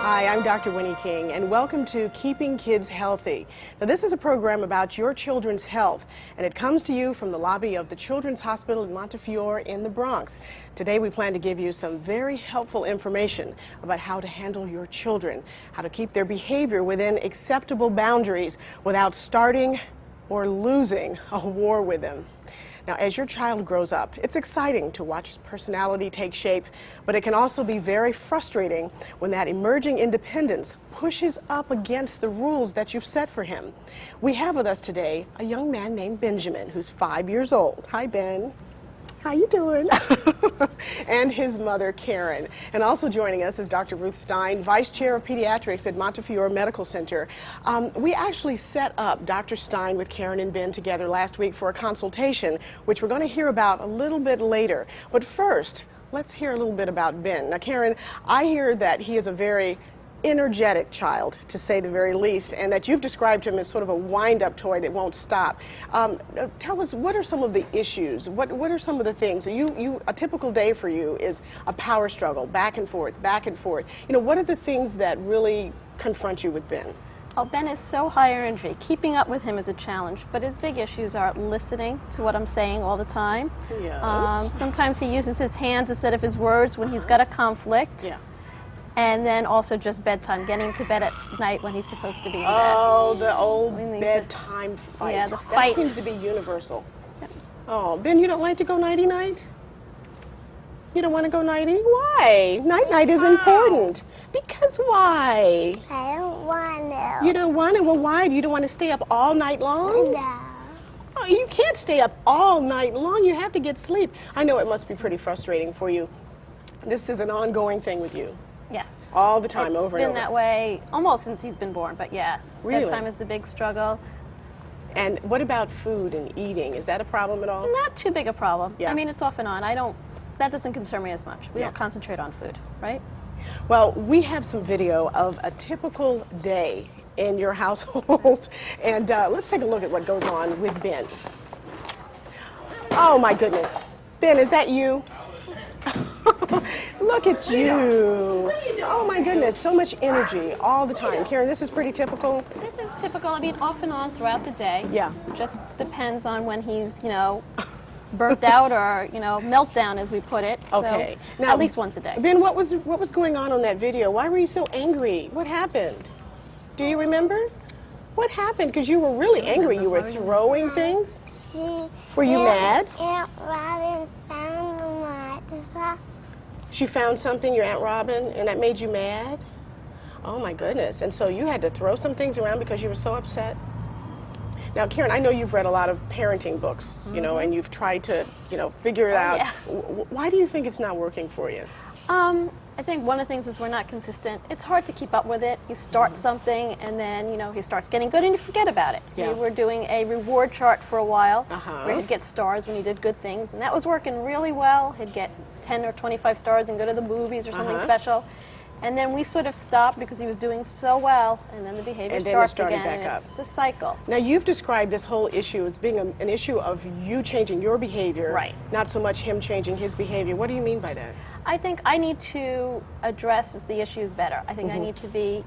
Hi, I'm Dr. Winnie King, and welcome to Keeping Kids Healthy. Now, this is a program about your children's health, and it comes to you from the lobby of the Children's Hospital in Montefiore in the Bronx. Today, we plan to give you some very helpful information about how to handle your children, how to keep their behavior within acceptable boundaries without starting or losing a war with them. Now, as your child grows up, it's exciting to watch his personality take shape, but it can also be very frustrating when that emerging independence pushes up against the rules that you've set for him. We have with us today a young man named Benjamin, who's 5 years old. Hi, Ben. How you doing? And his mother, Karen. And also joining us is Dr. Ruth Stein, Vice Chair of Pediatrics at Montefiore Medical Center. We actually set up Dr. Stein with Karen and Ben together last week for a consultation, which we're going to hear about a little bit later. But first, let's hear a little bit about Ben. Now, Karen, I hear that he is a very energetic child, to say the very least, and that you've described him as sort of a wind-up toy that won't stop. Tell us, what are some of the issues? What are some of the things? A typical day for you is a power struggle, back and forth, back and forth. You know, what are the things that really confront you with Ben? Oh, Ben is so high energy. Keeping up with him is a challenge, but his big issues are listening to what I'm saying all the time. Yes. Sometimes he uses his hands instead of his words when he's got a conflict. Yeah. And then also just bedtime, getting to bed at night when he's supposed to be in bed. Oh, the old bedtime fight. Yeah, the fight. That seems to be universal. Yeah. Oh, Ben, you don't like to go nighty-night? You don't want to go nighty? Why? Night-night is important. Because why? I don't want to. You don't want to? Well, why? You don't want to stay up all night long? No. Oh, you can't stay up all night long. You have to get sleep. I know it must be pretty frustrating for you. This is an ongoing thing with you. Yes. All the time, over and over. It's been that way almost since he's been born, but yeah. Really? Bedtime is the big struggle. And what about food and eating? Is that a problem at all? Not too big a problem. Yeah. I mean, it's off and on. That doesn't concern me as much. We don't concentrate on food, right? Well, we have some video of a typical day in your household, and let's take a look at what goes on with Ben. Oh my goodness. Ben, is that you? Look at you. Oh my goodness, so much energy all the time. Karen, this is pretty typical? This is typical. I mean, off and on throughout the day. Yeah. Just depends on when he's, burnt out or, meltdown, as we put it. Okay. So Now, at least once a day. Ben, what was going on that video? Why were you so angry? What happened? Do you remember? What happened? Because you were really angry. You were throwing things? Were you mad? Aunt Robin found the mattress. She found something, your Aunt Robin, and that made you mad? Oh my goodness. And so you had to throw some things around because you were so upset? Now, Karen, I know you've read a lot of parenting books, and you've tried to, figure it out. Yeah. Why do you think it's not working for you? I think one of the things is we're not consistent. It's hard to keep up with it. You start something and then, he starts getting good and you forget about it. Yeah. We were doing a reward chart for a while where Uh-huh. he'd get stars when he did good things, and that was working really well. He'd get 10 or 25 stars and go to the movies or something special. And then we sort of stopped because he was doing so well, and then the behavior starts started again, back and up. it's a cycle. Now, you've described this whole issue as being an issue of you changing your behavior, Right. not so much him changing his behavior. What do you mean by that? I think I need to address the issues better. I think I need to be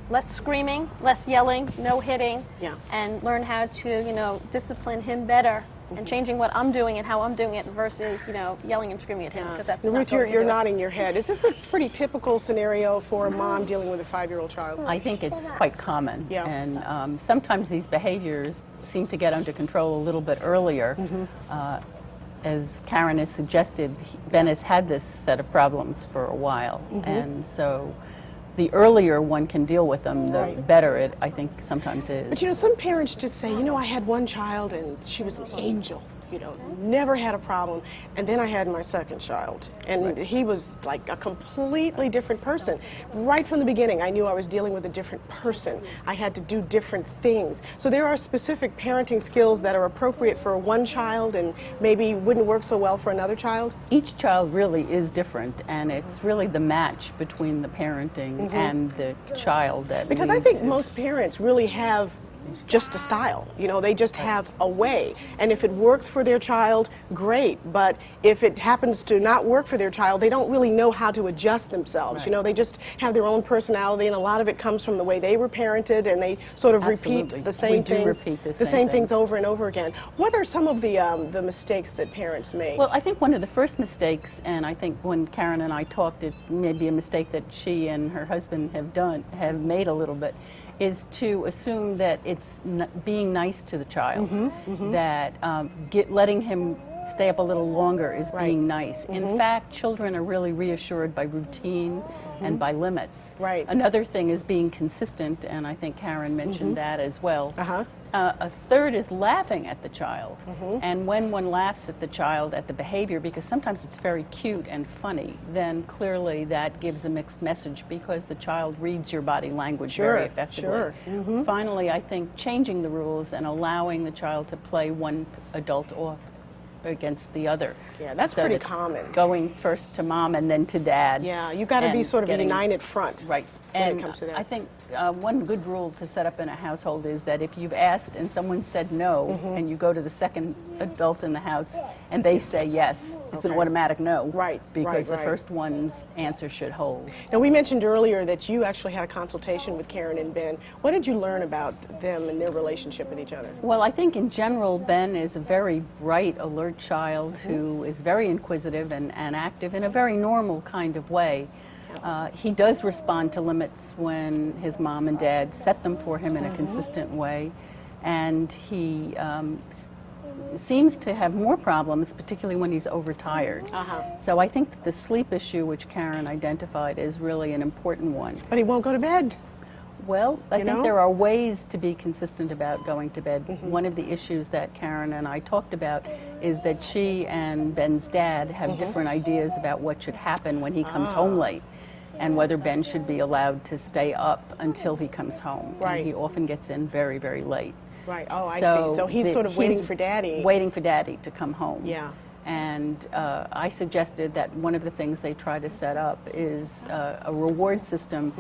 less screaming, less yelling, no hitting, and learn how to, discipline him better and changing what I'm doing and how I'm doing it versus, yelling and screaming at him, because that's not Ruth, going to you're do it. nodding your head. Is this a pretty typical scenario for a mom dealing with a 5-year-old child? I think it's quite common. Yeah. And sometimes these behaviors seem to get under control a little bit earlier. As Karen has suggested, Ben has had this set of problems for a while. And so the earlier one can deal with them, the better it, I think, sometimes is. But some parents just say, I had one child and she was an angel. Never had a problem. And then I had my second child, and he was like a completely different person. Right from the beginning, I knew I was dealing with a different person. I had to do different things. So there are specific parenting skills that are appropriate for one child and maybe wouldn't work so well for another child? Each child really is different, and it's really the match between the parenting and the child that Because I think most parents really have just a style. You know, they just have a way. And if it works for their child, great. But if it happens to not work for their child, they don't really know how to adjust themselves. Right. You know, they just have their own personality, and a lot of it comes from the way they were parented, and they sort of Absolutely. repeat the same things, repeat the same things over and over again. What are some of the mistakes that parents make? Well, I think one of the first mistakes, and I think when Karen and I talked, it may be a mistake that she and her husband have made a little bit, is to assume that it's being nice to the child, that letting him stay up a little longer is being nice. In fact, children are really reassured by routine and by limits. Right. Another thing is being consistent, and I think Karen mentioned that as well. A third is laughing at the child. And when one laughs at the child, at the behavior, because sometimes it's very cute and funny, then clearly that gives a mixed message because the child reads your body language very effectively. Finally, I think changing the rules and allowing the child to play one adult off against the other. Yeah, that's so pretty that common. Going first to mom and then to dad. Yeah, you've got to be sort of a united front. Right. When And it comes to that. I think one good rule to set up in a household is that if you've asked and someone said no, and you go to the second adult in the house and they say yes, it's an automatic no. Right, Because right. the first one's answer should hold. Now, we mentioned earlier that you actually had a consultation with Karen and Ben. What did you learn about them and their relationship with each other? Well, I think in general, Ben is a very bright, alert child who is very inquisitive and active in a very normal kind of way. He does respond to limits when his mom and dad set them for him in a consistent way, and he seems to have more problems, particularly when he's overtired. So I think that the sleep issue, which Karen identified, is really an important one. But he won't go to bed. Well, I think know? there are ways to be consistent about going to bed. One of the issues that Karen and I talked about is that she and Ben's dad have different ideas about what should happen when he comes home late, and whether Ben should be allowed to stay up until he comes home. Right. And he often gets in very, very late. Right. Oh, I see. So he's sort of waiting for Daddy. Waiting for Daddy to come home. Yeah. And I suggested that one of the things they try to set up is a reward system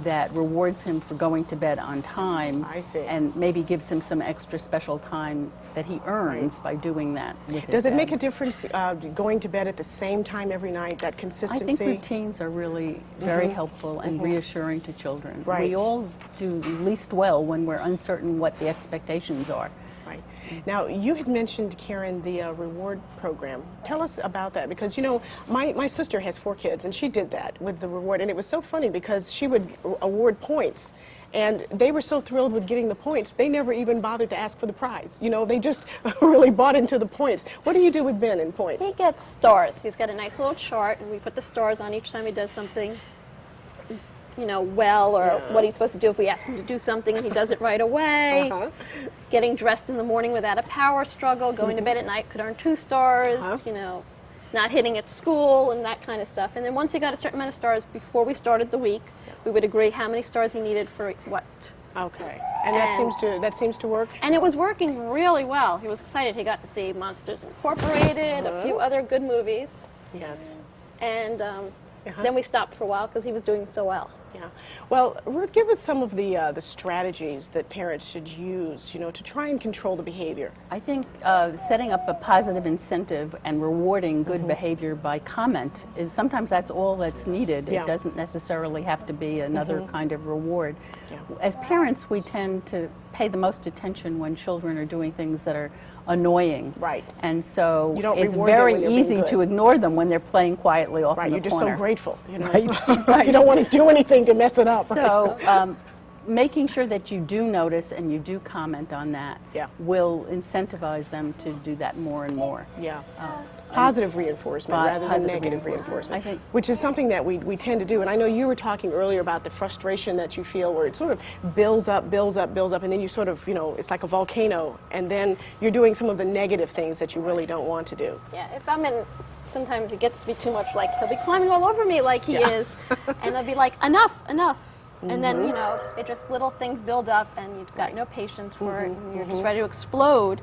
that rewards him for going to bed on time. I see. And maybe gives him some extra special time that he earns by doing that with his Does it dad. make a difference going to bed at the same time every night, that consistency? I think routines are really very helpful and reassuring to children. Right. We all do least well when we're uncertain what the expectations are. Right. Now, you had mentioned, Karen, the reward program. Tell us about that, because, you know, my sister has 4 kids, and she did that with the reward, and it was so funny because she would award points, and they were so thrilled with getting the points, they never even bothered to ask for the prize. You know, they just really bought into the points. What do you do with Ben in points? He gets stars. He's got a nice little chart, and we put the stars on each time he does something, you know, well, or what he's supposed to do if we ask him to do something and he does it right away. Getting dressed in the morning without a power struggle, going to bed at night could earn 2 stars, you know, not hitting at school and that kind of stuff. And then once he got a certain amount of stars, before we started the week, we would agree how many stars he needed for what. Okay. And that seems to work? And it was working really well. He was excited. He got to see Monsters Incorporated, a few other good movies. Yes. And then we stopped for a while because he was doing so well. Yeah. Well, Ruth, give us some of the strategies that parents should use, you know, to try and control the behavior. I think setting up a positive incentive and rewarding good behavior by comment is sometimes that's all that's needed. Yeah. It doesn't necessarily have to be another kind of reward. Yeah. As parents, we tend to pay the most attention when children are doing things that are annoying. Right. And so You don't it's reward them very when they're being easy good. to ignore them when they're playing quietly off Right. in the You're just corner. so grateful, you know. Right. You don't want to do anything to mess it up. So making sure that you do notice and you do comment on that will incentivize them to do that more and more. Yeah. Positive reinforcement rather than positive negative reinforcement, reinforcement, I think. which is something that we tend to do. And I know you were talking earlier about the frustration that you feel where it sort of builds up, and then you sort of, you know, it's like a volcano, and then you're doing some of the negative things that you really don't want to do. Yeah, if I'm in, sometimes it gets to be too much, like he'll be climbing all over me like he is, and I'll be like, enough. And then, you know, it just little things build up and you've got no patience for it and you're just ready to explode.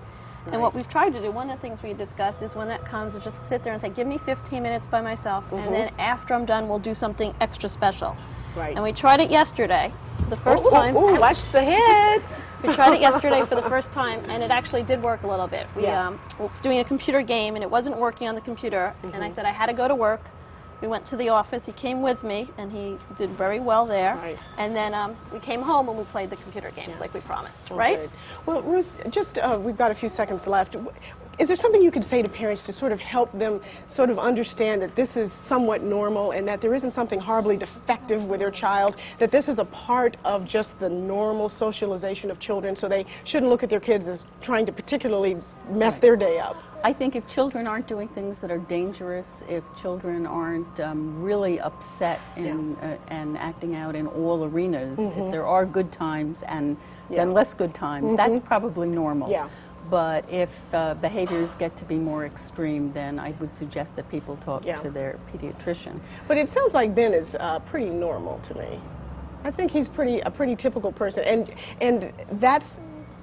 And what we've tried to do, one of the things we discuss is when that comes, is just sit there and say, give me 15 minutes by myself, and then after I'm done, we'll do something extra special. Right. And we tried it yesterday, the first time. Ooh, watch the head. We tried it yesterday for the first time, and it actually did work a little bit. We were doing a computer game, and it wasn't working on the computer, and I said I had to go to work. We went to the office. He came with me, and he did very well there. Right. And then we came home and we played the computer games like we promised, right? Good. Well, Ruth, just we've got a few seconds left. Is there something you could say to parents to sort of help them sort of understand that this is somewhat normal and that there isn't something horribly defective with their child, that this is a part of just the normal socialization of children, so they shouldn't look at their kids as trying to particularly mess their day up? I think if children aren't doing things that are dangerous, if children aren't really upset and acting out in all arenas, if there are good times and then less good times, that's probably normal. Yeah. But if behaviors get to be more extreme, then I would suggest that people talk to their pediatrician. But it sounds like Ben is pretty normal to me. I think he's a pretty typical person, and that's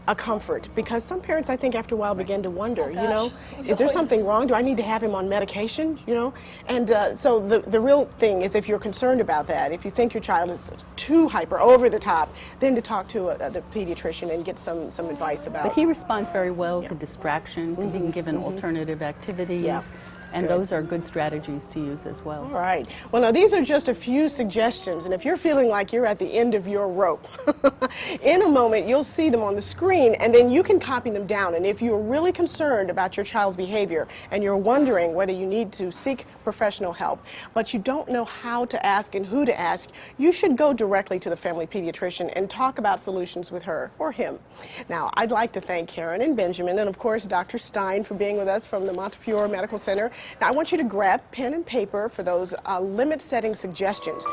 a comfort, because some parents, I think, after a while begin to wonder, you know, is there something wrong? Do I need to have him on medication, you know? And so the real thing is, if you're concerned about that, if you think your child is too hyper, over the top, then to talk to the pediatrician and get some advice about. But he responds very well to distraction, to being given alternative activities. And those are good strategies to use as well. All right. Well, now these are just a few suggestions, and if you're feeling like you're at the end of your rope, in a moment you'll see them on the screen, and then you can copy them down. And if you're really concerned about your child's behavior and you're wondering whether you need to seek professional help, but you don't know how to ask and who to ask, you should go directly to the family pediatrician and talk about solutions with her or him. Now, I'd like to thank Karen and Benjamin, and of course Dr. Stein, for being with us from the Montefiore Medical Center. Now, I want you to grab pen and paper for those limit-setting suggestions.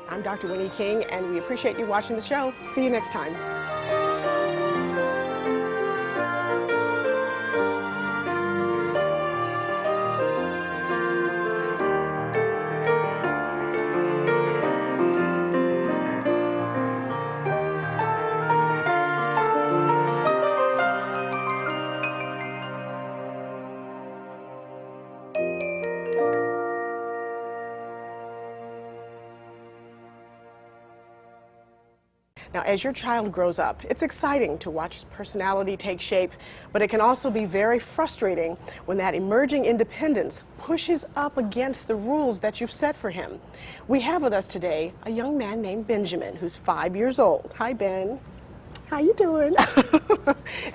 I'm Dr. Winnie King, and we appreciate you watching the show. See you next time. Now, as your child grows up, it's exciting to watch his personality take shape, but it can also be very frustrating when that emerging independence pushes up against the rules that you've set for him. We have with us today a young man named Benjamin, who's 5 years old. Hi, Ben. How you doing?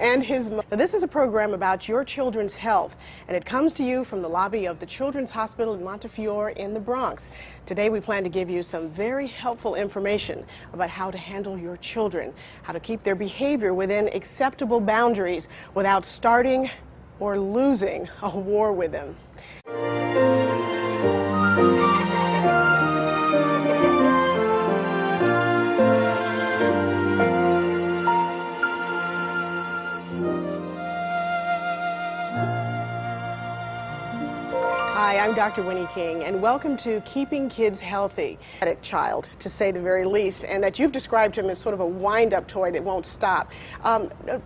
And his mother. This is a program about your children's health, and it comes to you from the lobby of the Children's Hospital in Montefiore in the Bronx. Today we plan to give you some very helpful information about how to handle your children, how to keep their behavior within acceptable boundaries without starting or losing a war with them. Hi, I'm Dr. Winnie King, and welcome to Keeping Kids Healthy. A child, to say the very least, and that you've described him as sort of a wind-up toy that won't stop.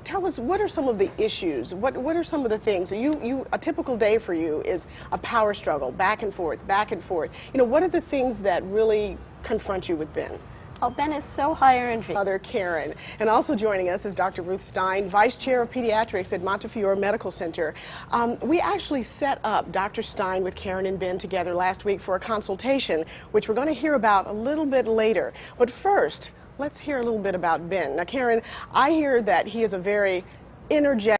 Tell us, what are some of the issues? What are some of the things? A typical day for you is a power struggle, back and forth, back and forth. You know, what are the things that really confront you with Ben? Oh, Ben is so high energy. Mother Karen. And also joining us is Dr. Ruth Stein, Vice Chair of Pediatrics at Montefiore Medical Center. We actually set up Dr. Stein with Karen and Ben together last week for a consultation, which we're going to hear about a little bit later. But first, let's hear a little bit about Ben. Now, Karen, I hear that he is a very energetic